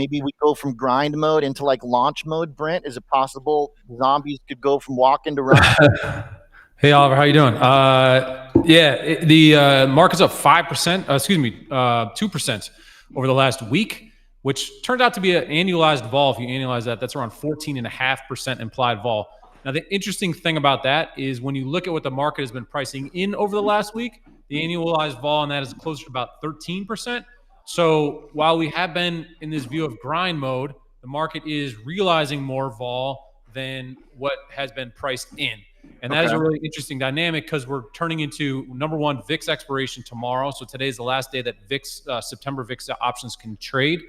maybe we go from grind mode into like launch mode, Brent? Is it possible zombies could go from walking to run? Hey, Oliver, how you doing? The market's up 5%, 2% over the last week, which turned out to be an annualized vol. If you annualize that, that's around 14.5% implied vol. Now, the interesting thing about that is when you look at what the market has been pricing in over the last week, the annualized vol on that is closer to about 13%. So while we have been in this view of grind mode, the market is realizing more vol than what has been priced in. And that is a really interesting dynamic because we're turning into, number one, VIX expiration tomorrow. So today is the last day that VIX, September VIX options can trade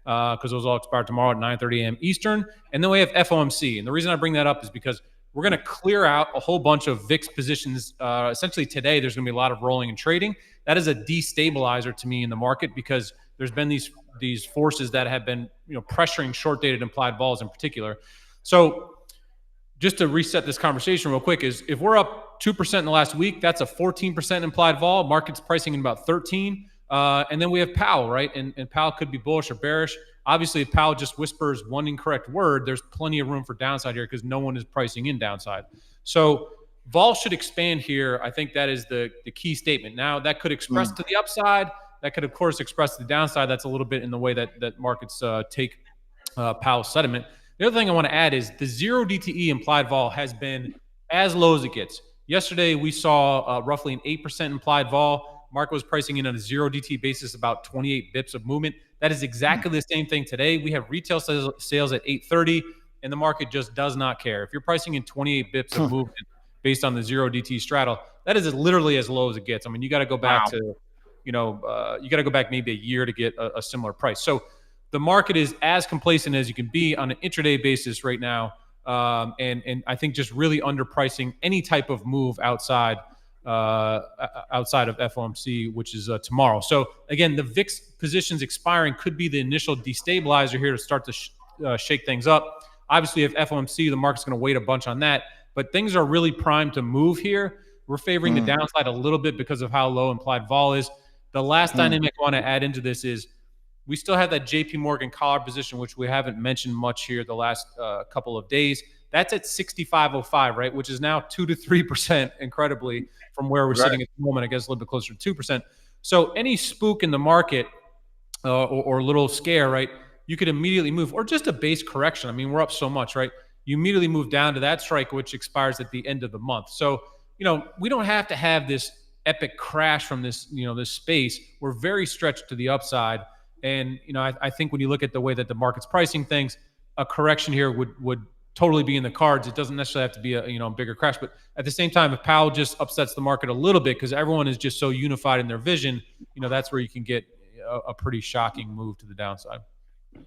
because those all expire tomorrow at 9:30 a.m. Eastern. And then we have FOMC. And the reason I bring that up is because we're going to clear out a whole bunch of VIX positions. Essentially today, there's going to be a lot of rolling and trading. That is a destabilizer to me in the market because there's been these forces that have been pressuring short-dated implied vols in particular. So just to reset this conversation real quick is if we're up 2% in the last week, that's a 14% implied vol. Market's pricing in about 13. And then we have Powell, right? And Powell could be bullish or bearish. Obviously, if Powell just whispers one incorrect word, there's plenty of room for downside here because no one is pricing in downside. So vol should expand here. I think that is the key statement. Now, that could express to the upside. That could, of course, express to the downside. That's a little bit in the way that markets take Powell's sentiment. The other thing I want to add is the 0 DTE implied vol has been as low as it gets. Yesterday, we saw roughly an 8% implied vol. Market was pricing in on a 0 DTE basis about 28 bips of movement. That is exactly the same thing today. We have retail sales at 8:30, and the market just does not care. If you're pricing in 28 bips of movement based on the 0 DTE straddle, that is literally as low as it gets. I mean, you got to go back to, you got to go back maybe a year to get a similar price. So the market is as complacent as you can be on an intraday basis right now. And I think just really underpricing any type of move outside of FOMC, which is tomorrow. So again, the VIX positions expiring could be the initial destabilizer here to start to shake things up. Obviously, if FOMC, the market's going to wait a bunch on that, but things are really primed to move here. We're favoring the downside a little bit because of how low implied vol is. The last dynamic I want to add into this is we still have that JP Morgan collar position, which we haven't mentioned much here the last couple of days. That's at 65.05, right? Which is now 2 to 3%, incredibly, from where we're sitting at the moment. I guess a little bit closer to 2%. So any spook in the market or a little scare, right? You could immediately move, or just a base correction. I mean, we're up so much, right? You immediately move down to that strike, which expires at the end of the month. So, we don't have to have this epic crash from this, this space. We're very stretched to the upside. And, I think when you look at the way that the market's pricing things, a correction here would totally be in the cards. It doesn't necessarily have to be a bigger crash. But at the same time, if Powell just upsets the market a little bit because everyone is just so unified in their vision, that's where you can get a pretty shocking move to the downside.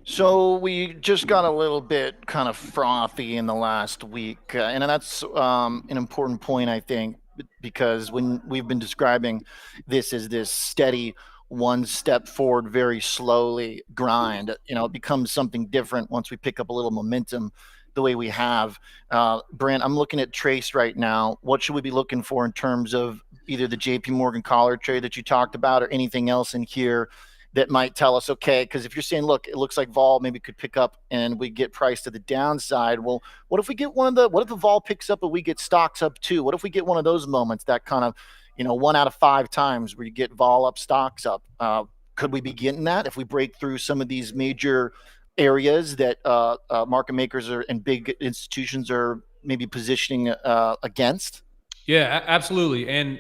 So we just got a little bit kind of frothy in the last week. And that's an important point, I think, because when we've been describing this as this steady one step forward, very slowly grind, it becomes something different once we pick up a little momentum the way we have. Brent, I'm looking at Trace right now. What should we be looking for in terms of either the JP Morgan collar trade that you talked about or anything else in here that might tell us, okay, because if you're saying, look, it looks like vol maybe could pick up and we get priced to the downside. Well, what if we get what if the vol picks up and we get stocks up too? What if we get one of those moments that kind of, 1 out of 5 times where you get vol up, stocks up? Could we be getting that if we break through some of these major areas that market makers and big institutions are maybe positioning against? Yeah, absolutely. And,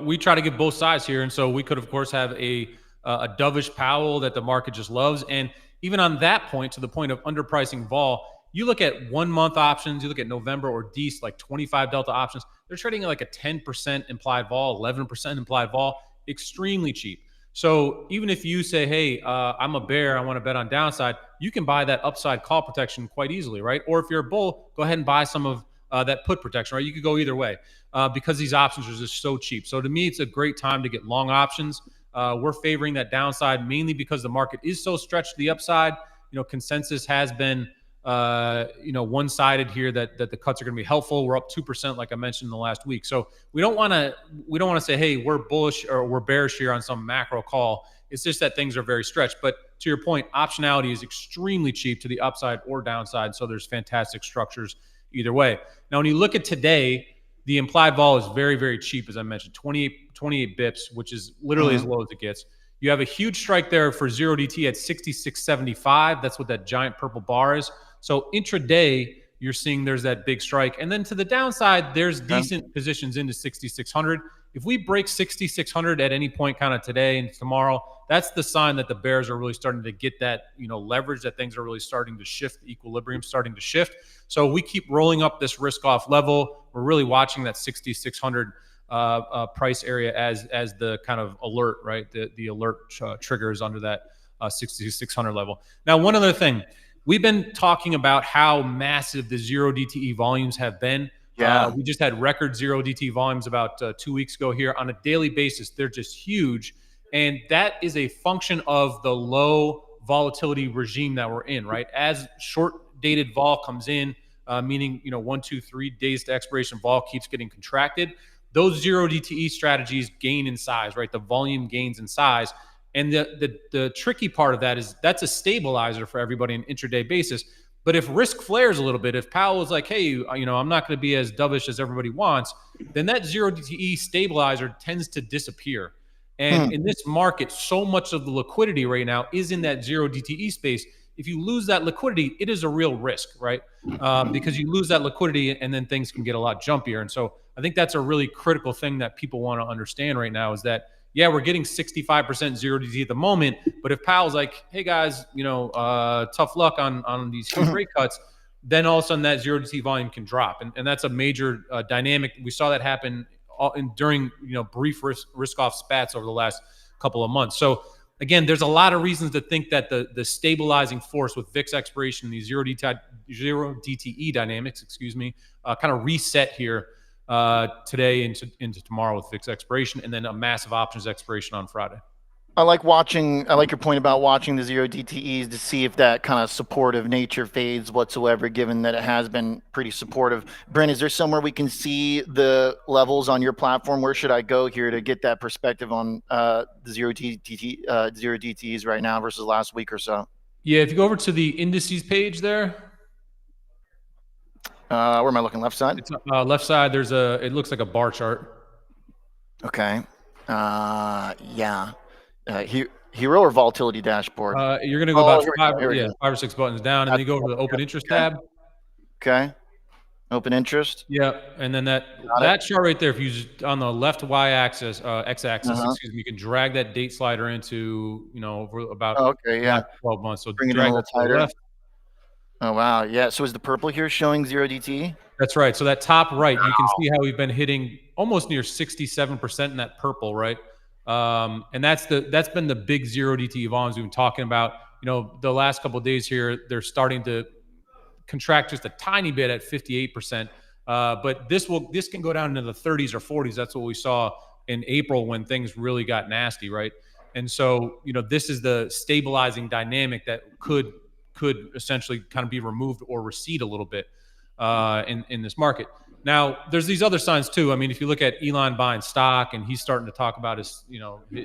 we try to get both sides here. And so we could, of course, have a dovish Powell that the market just loves. And even on that point, to the point of underpricing vol, you look at 1 month options, you look at November or DEES, like 25 delta options, they're trading at like a 10% implied vol, 11% implied vol, extremely cheap. So even if you say, hey, I'm a bear, I want to bet on downside, you can buy that upside call protection quite easily, right? Or if you're a bull, go ahead and buy some of that put protection, right? You could go either way because these options are just so cheap. So to me, it's a great time to get long options. We're favoring that downside mainly because the market is so stretched to the upside. Consensus has been, one-sided here that the cuts are going to be helpful. We're up 2%, like I mentioned in the last week. So we don't want to say, hey, we're bullish or we're bearish here on some macro call. It's just that things are very stretched. But to your point, optionality is extremely cheap to the upside or downside. So there's fantastic structures either way. Now, when you look at today, the implied vol is very, very cheap, as I mentioned, 28 bips, which is literally as low as it gets. You have a huge strike there for 0DT at 66.75. That's what that giant purple bar is. So intraday, you're seeing there's that big strike. And then to the downside, there's decent positions into 6,600. If we break 6,600 at any point kind of today and tomorrow, that's the sign that the bears are really starting to get that, leverage, that things are really starting to shift, the equilibrium starting to shift. So we keep rolling up this risk off level. We're really watching that 6,600 price area as the kind of alert, right? The alert triggers under that 6,600 level. Now, one other thing, we've been talking about how massive the 0DTE volumes have been. Yeah. We just had record 0DTE volumes about 2 weeks ago here on a daily basis. They're just huge. And that is a function of the low volatility regime that we're in, right? As short dated vol comes in, meaning, 1, 2, 3 days to expiration vol keeps getting contracted. Those 0DTE strategies gain in size, right? The volume gains in size. And the tricky part of that is that's a stabilizer for everybody on an intraday basis. But if risk flares a little bit, if Powell is like, hey, I'm not going to be as dovish as everybody wants, then that 0DTE stabilizer tends to disappear. And in this market, so much of the liquidity right now is in that 0DTE space. If you lose that liquidity, it is a real risk, right? Because you lose that liquidity and then things can get a lot jumpier. And so I think that's a really critical thing that people want to understand right now is that, yeah, we're getting 65% 0DTE at the moment. But if Powell's like, hey, guys, tough luck on these huge rate cuts, then all of a sudden that 0DTE volume can drop. And that's a major dynamic. We saw that happen during brief risk off spats over the last couple of months. So again, there's a lot of reasons to think that the stabilizing force with VIX expiration, these 0DTE dynamics, kind of reset here today into tomorrow with VIX expiration, and then a massive options expiration on Friday. I like your point about watching the 0DTEs to see if that kind of supportive nature fades whatsoever, given that it has been pretty supportive. Brent, is there somewhere we can see the levels on your platform? Where should I go here to get that perspective on the 0DTEs right now versus last week or so? Yeah, if you go over to the indices page there. Where am I looking? Left side? It's, left side, it looks like a bar chart. Okay. Yeah. Hero or volatility dashboard? You're going to go about 5 or 6 buttons down, and then you go over to the open interest tab. Okay. Open interest. Yeah, and then that chart right there, if you just on the left x-axis, you can drag that date slider into over about 12 months. So bring it in a little tighter. Left. Oh wow, yeah. So is the purple here showing 0DTE? That's right. So that top right, you can see how we've been hitting almost near 67% in that purple, right? And that's been the big 0DTE volumes we've been talking about. The last couple of days here, they're starting to contract just a tiny bit at 58%. But this can go down into the 30s or 40s. That's what we saw in April when things really got nasty, right? And so, this is the stabilizing dynamic that could essentially kind of be removed or recede a little bit in this market. Now, there's these other signs too. I mean, if you look at Elon buying stock and he's starting to talk about his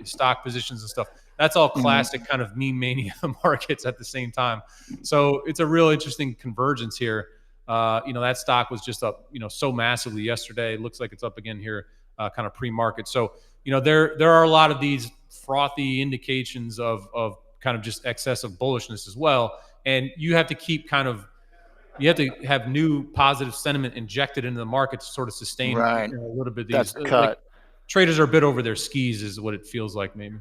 stock positions and stuff, that's all classic kind of meme mania markets at the same time. So it's a real interesting convergence here. That stock was just up, so massively yesterday. It looks like it's up again here, kind of pre-market. So, there are a lot of these frothy indications of kind of just excessive bullishness as well. And you have to keep you have to have new positive sentiment injected into the market to sort of sustain a little bit of these. That's cut. Traders are a bit over their skis is what it feels like maybe.